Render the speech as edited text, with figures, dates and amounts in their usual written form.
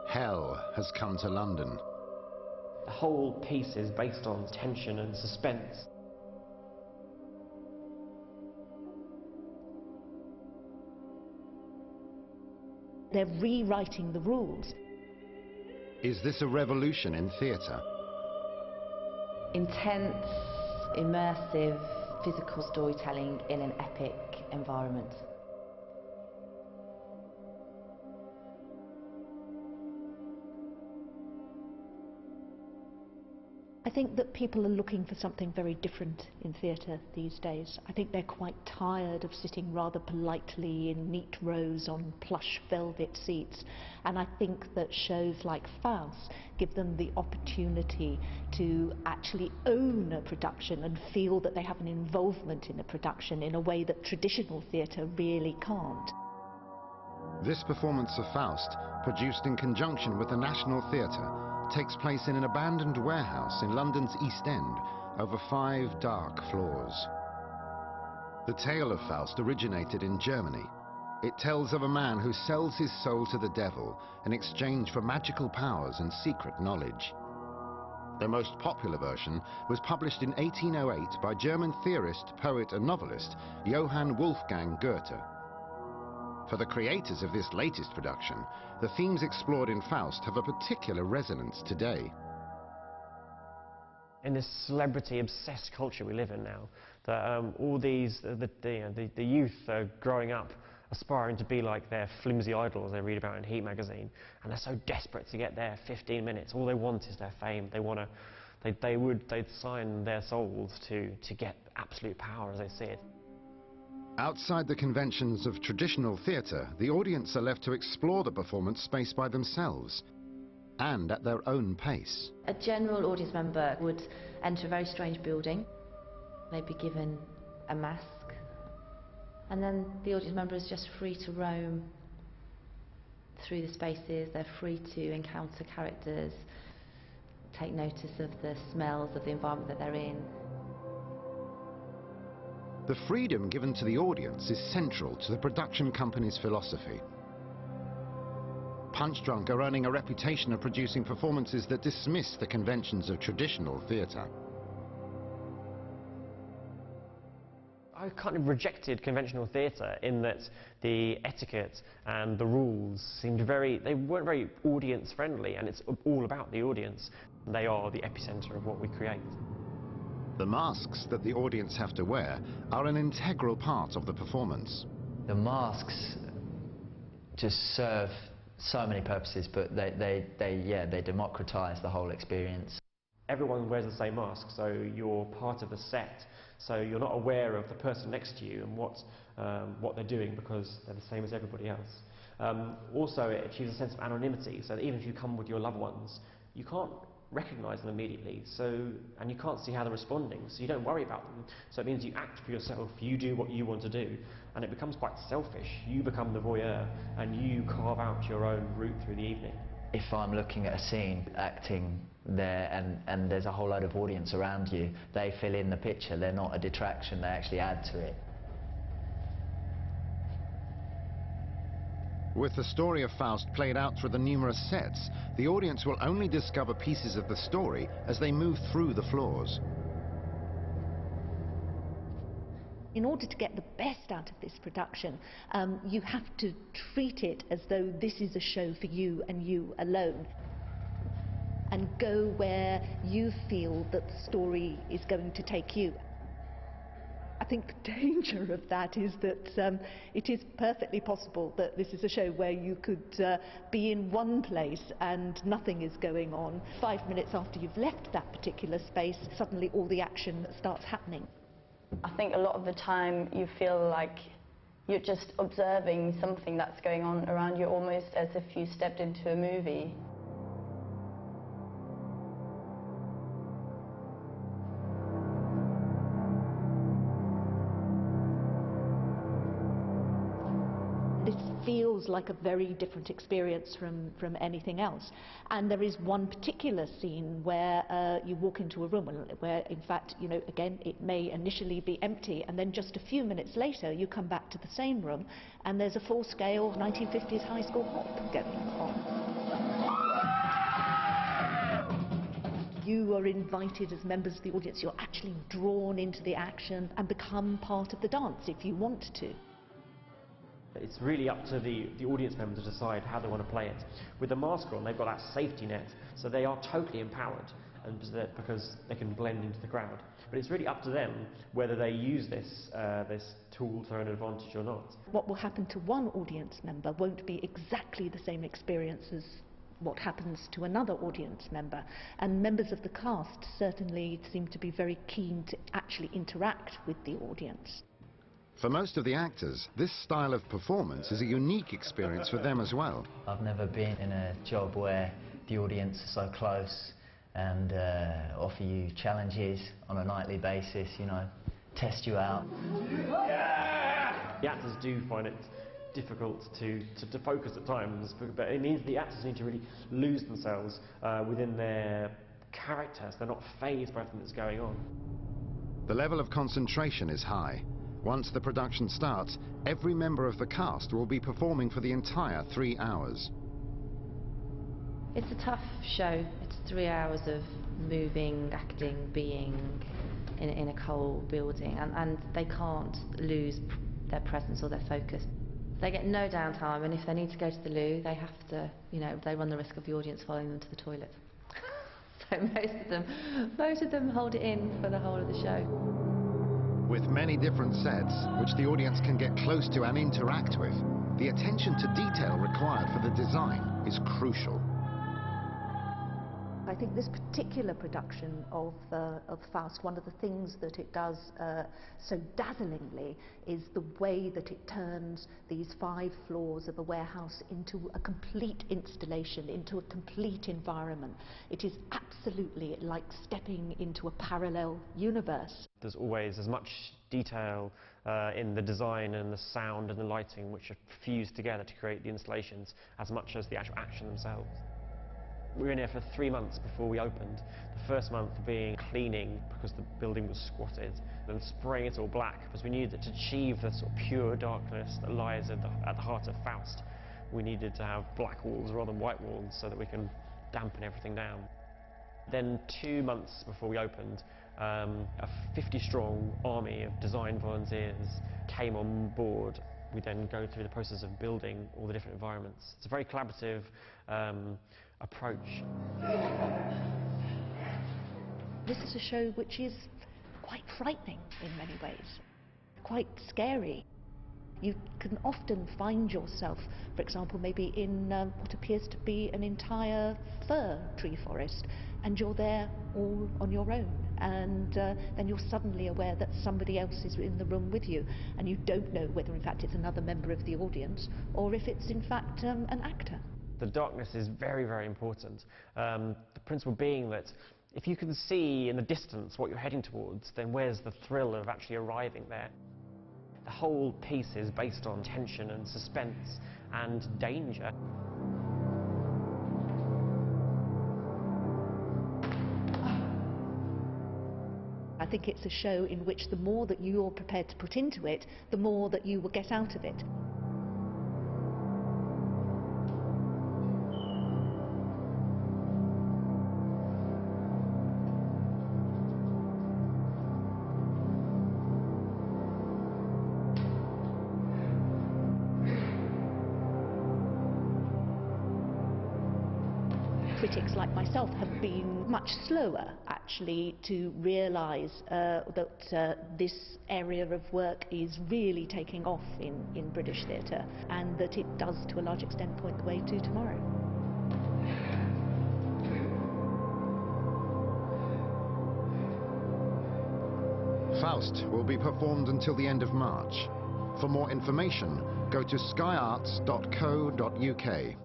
Hell has come to London. The whole piece is based on tension and suspense. They're rewriting the rules. Is this a revolution in theatre? Intense, immersive, physical storytelling in an epic environment. I think that people are looking for something very different in theatre these days. I think they're quite tired of sitting rather politely in neat rows on plush velvet seats. And I think that shows like Faust give them the opportunity to actually own a production and feel that they have an involvement in a production in a way that traditional theatre really can't. This performance of Faust, produced in conjunction with the National Theatre, takes place in an abandoned warehouse in London's East End, over 5 dark floors. The tale of Faust originated in Germany. It tells of a man who sells his soul to the devil in exchange for magical powers and secret knowledge. The most popular version was published in 1808 by German theorist, poet and novelist Johann Wolfgang Goethe. For the creators of this latest production, the themes explored in Faust have a particular resonance today. In this celebrity-obsessed culture we live in now, that all these, the youth are growing up aspiring to be like their flimsy idols they read about in Heat magazine, and they're so desperate to get their 15 minutes. All they want is their fame. They'd sign their souls to get absolute power as they see it. Outside the conventions of traditional theatre, the audience are left to explore the performance space by themselves and at their own pace. A general audience member would enter a very strange building. They'd be given a mask, and then the audience member is just free to roam through the spaces. They're free to encounter characters, take notice of the smells of the environment that they're in. The freedom given to the audience is central to the production company's philosophy. Punchdrunk are earning a reputation of producing performances that dismiss the conventions of traditional theatre. I kind of rejected conventional theatre in that the etiquette and the rules seemed they weren't very audience friendly, and it's all about the audience. They are the epicenter of what we create. The masks that the audience have to wear are an integral part of the performance. The masks just serve so many purposes, but they democratize the whole experience. Everyone wears the same mask, so you're part of the set, so you're not aware of the person next to you and what they're doing, because they're the same as everybody else. Also, it achieves a sense of anonymity, so that even if you come with your loved ones, you can't recognise them immediately, and you can't see how they're responding, so you don't worry about them. So it means you act for yourself, you do what you want to do, and it becomes quite selfish. You become the voyeur, and you carve out your own route through the evening. If I'm looking at a scene, acting there, and there's a whole load of audience around you, they fill in the picture. They're not a detraction, they actually add to it. With the story of Faust played out through the numerous sets, the audience will only discover pieces of the story as they move through the floors. In order to get the best out of this production, you have to treat it as though this is a show for you and you alone, and go where you feel that the story is going to take you. I think the danger of that is that it is perfectly possible that this is a show where you could be in one place and nothing is going on. 5 minutes after you've left that particular space, suddenly all the action starts happening. I think a lot of the time you feel like you're just observing something that's going on around you, almost as if you stepped into a movie. This feels like a very different experience from anything else. And there is one particular scene where you walk into a room where, in fact, you know, again, it may initially be empty, and then just a few minutes later you come back to the same room and there's a full-scale 1950s high school hop going on. you are invited as members of the audience, you're actually drawn into the action and become part of the dance if you want to. It's really up to the audience members to decide how they want to play it. With the mask on, they've got that safety net, so they are totally empowered and because they can blend into the crowd. But it's really up to them whether they use this tool to their own advantage or not. What will happen to one audience member won't be exactly the same experience as what happens to another audience member, and members of the cast certainly seem to be very keen to actually interact with the audience. For most of the actors, this style of performance is a unique experience for them as well. I've never been in a job where the audience is so close and offer you challenges on a nightly basis, you know, test you out. The actors do find it difficult to focus at times, but it means the actors need to really lose themselves within their characters. They're not fazed by everything that's going on. The level of concentration is high. Once the production starts, every member of the cast will be performing for the entire 3 hours. It's a tough show. It's 3 hours of moving, acting, being in a cold building, and they can't lose their presence or their focus. They get no downtime, and if they need to go to the loo, they have to, you know, they run the risk of the audience following them to the toilet. So most of them hold it in for the whole of the show. With many different sets, which the audience can get close to and interact with, the attention to detail required for the design is crucial. I think this particular production of Faust, one of the things that it does so dazzlingly is the way that it turns these 5 floors of a warehouse into a complete installation, into a complete environment. It is absolutely like stepping into a parallel universe. There's always as much detail in the design and the sound and the lighting which are fused together to create the installations as much as the actual action themselves. We were in here for 3 months before we opened. The first month being cleaning because the building was squatted, and spraying it all black because we needed to achieve the sort of pure darkness that lies at the heart of Faust. We needed to have black walls rather than white walls so that we can dampen everything down. Then 2 months before we opened, a 50-strong army of design volunteers came on board. We then go through the process of building all the different environments. It's a very collaborative approach. This is a show which is quite frightening in many ways, quite scary. You can often find yourself, for example, maybe in what appears to be an entire fir tree forest, and you're there all on your own, and then you're suddenly aware that somebody else is in the room with you, and you don't know whether in fact it's another member of the audience or if it's in fact an actor. The darkness is very, very important. The principle being that if you can see in the distance what you're heading towards, then where's the thrill of actually arriving there? The whole piece is based on tension and suspense and danger. I think it's a show in which the more that you're prepared to put into it, the more that you will get out of it. Critics like myself have been much slower actually to realise that this area of work is really taking off in British theatre, and that it does to a large extent point the way to tomorrow. Faust will be performed until the end of March. For more information, go to skyarts.co.uk.